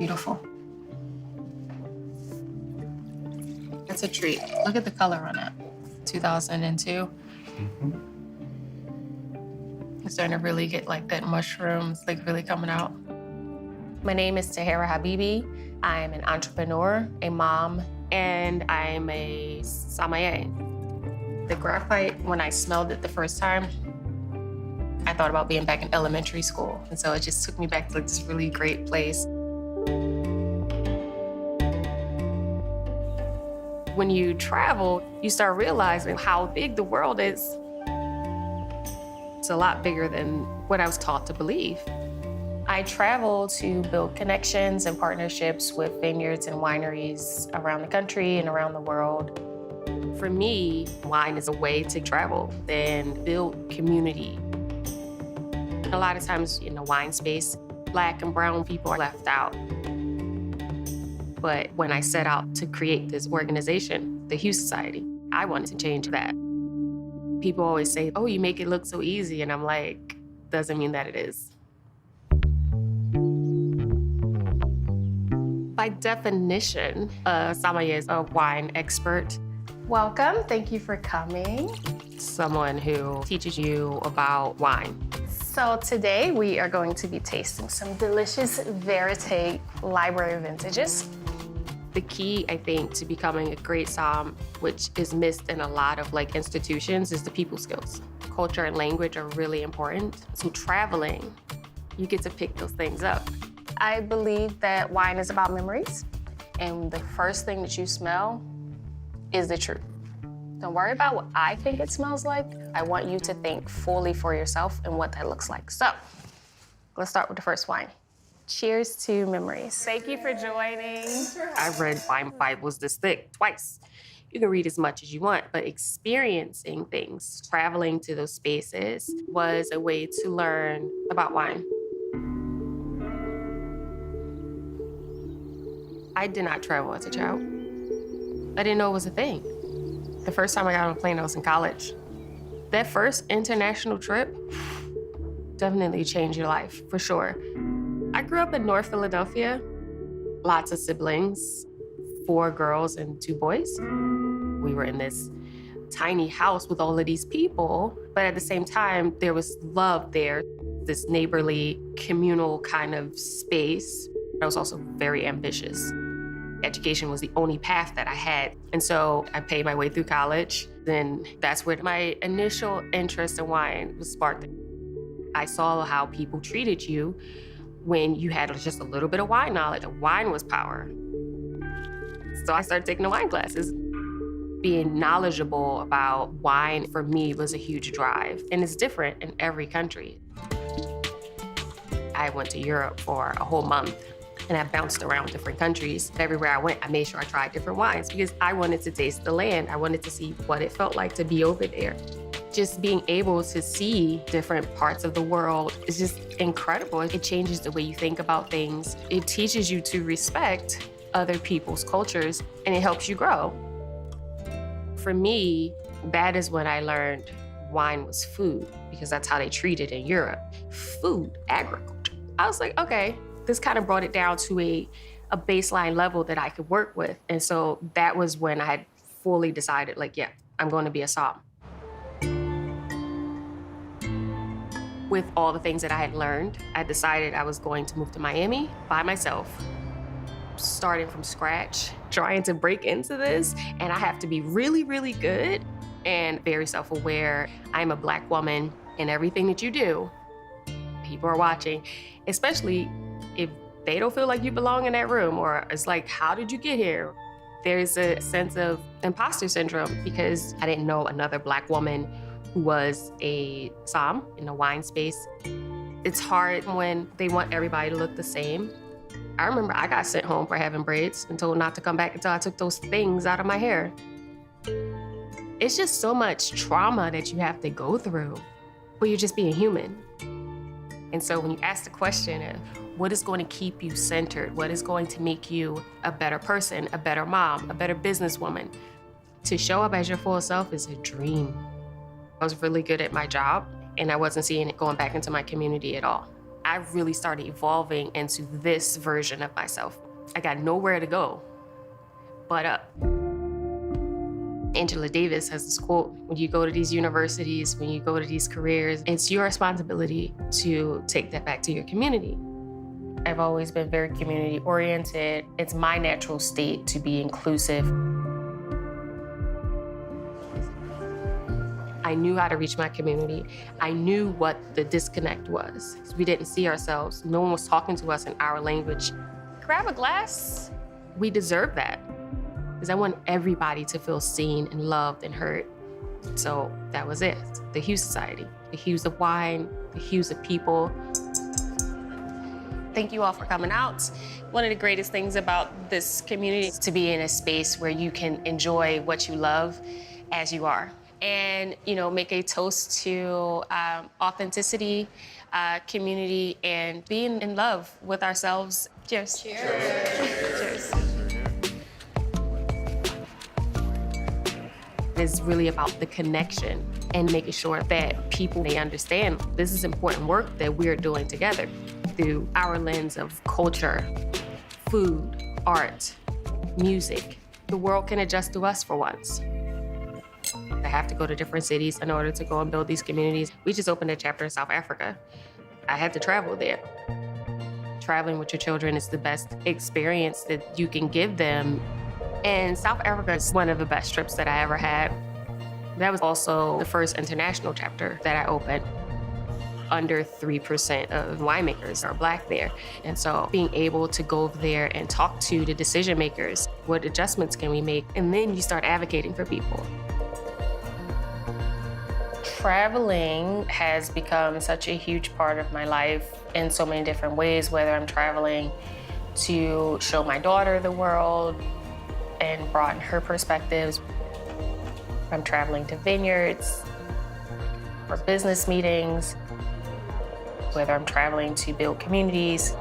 Beautiful. It's a treat. Look at the color on it. 2002. It's starting to really get like that mushrooms, like really coming out. My name is Tahiirah Habibi. I'm an entrepreneur, a mom, and I'm a sommelier. The graphite, when I smelled it the first time, I thought about being back in elementary school. And so it just took me back to like this really great place. When you travel, you start realizing how big the world is. It's a lot bigger than what I was taught to believe. I travel to build connections and partnerships with vineyards and wineries around the country and around the world. For me, wine is a way to travel and build community. A lot of times in the wine space, Black and brown people are left out. But when I set out to create this organization, the Hue Society, I wanted to change that. People always say, oh, you make it look so easy. And I'm like, doesn't mean that it is. By definition, a sommelier is a wine expert. Welcome, thank you for coming. Someone who teaches you about wine. So today we are going to be tasting some delicious Verite library vintages. The key, I think, to becoming a great somm, which is missed in a lot of like institutions, is the people skills. Culture and language are really important. So traveling, you get to pick those things up. I believe that wine is about memories, and the first thing that you smell is the truth. Don't worry about what I think it smells like. I want you to think fully for yourself and what that looks like. So let's start with the first wine. Cheers to memories. Thank you for joining. I've read wine Bibles this thick twice. You can read as much as you want, but experiencing things, traveling to those spaces was a way to learn about wine. I did not travel as a child. I didn't know it was a thing. The first time I got on a plane, I was in college. That first international trip definitely changed your life, for sure. I grew up in North Philadelphia, lots of siblings, 4 girls and 2 boys. We were in this tiny house with all of these people, but at the same time, there was love there, this neighborly, communal kind of space. I was also very ambitious. Education was the only path that I had. And so I paid my way through college. Then that's where my initial interest in wine was sparked. I saw how people treated you when you had just a little bit of wine knowledge. Wine was power. So I started taking the wine classes. Being knowledgeable about wine for me was a huge drive. And it's different in every country. I went to Europe for a whole month. And I bounced around different countries. Everywhere I went, I made sure I tried different wines because I wanted to taste the land. I wanted to see what it felt like to be over there. Just being able to see different parts of the world is just incredible. It changes the way you think about things. It teaches you to respect other people's cultures, and it helps you grow. For me, that is when I learned wine was food, because that's how they treat it in Europe. Food, agriculture. I was like, okay. This kind of brought it down to a baseline level that I could work with. And so that was when I had fully decided, like, yeah, I'm going to be a somm. With all the things that I had learned, I decided I was going to move to Miami by myself, starting from scratch, trying to break into this. And I have to be really, really good and very self-aware. I'm a Black woman, and everything that you do, people are watching, especially if they don't feel like you belong in that room, or it's like, how did you get here? There's a sense of imposter syndrome because I didn't know another Black woman who was a somm in the wine space. It's hard when they want everybody to look the same. I remember I got sent home for having braids and told not to come back until I took those things out of my hair. It's just so much trauma that you have to go through, but you're just being human. And so when you ask the question of what is going to keep you centered, what is going to make you a better person, a better mom, a better businesswoman, to show up as your full self is a dream. I was really good at my job, and I wasn't seeing it going back into my community at all. I really started evolving into this version of myself. I got nowhere to go but up. Angela Davis has this quote: when you go to these universities, when you go to these careers, it's your responsibility to take that back to your community. I've always been very community-oriented. It's my natural state to be inclusive. I knew how to reach my community. I knew what the disconnect was. We didn't see ourselves. No one was talking to us in our language. Grab a glass. We deserve that. Because I want everybody to feel seen and loved and heard. So that was it. The Hue Society. The hues of wine, the hues of people. Thank you all for coming out. One of the greatest things about this community is to be in a space where you can enjoy what you love as you are. And, you know, make a toast to authenticity, community, and being in love with ourselves. Cheers. Cheers. Cheers. It's really about the connection and making sure that people, they understand this is important work that we're doing together through our lens of culture, food, art, music. The world can adjust to us for once. I have to go to different cities in order to go and build these communities. We just opened a chapter in South Africa. I had to travel there. Traveling with your children is the best experience that you can give them. And South Africa is one of the best trips that I ever had. That was also the first international chapter that I opened. Under 3% of winemakers are Black there. And so being able to go over there and talk to the decision makers, what adjustments can we make? And then you start advocating for people. Traveling has become such a huge part of my life in so many different ways, whether I'm traveling to show my daughter the world and broaden her perspectives. I'm traveling to vineyards for business meetings, whether I'm traveling to build communities.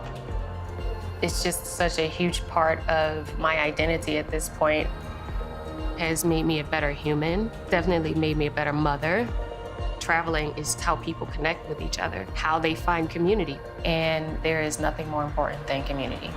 It's just such a huge part of my identity at this point. It has made me a better human, definitely made me a better mother. Traveling is how people connect with each other, how they find community. And there is nothing more important than community.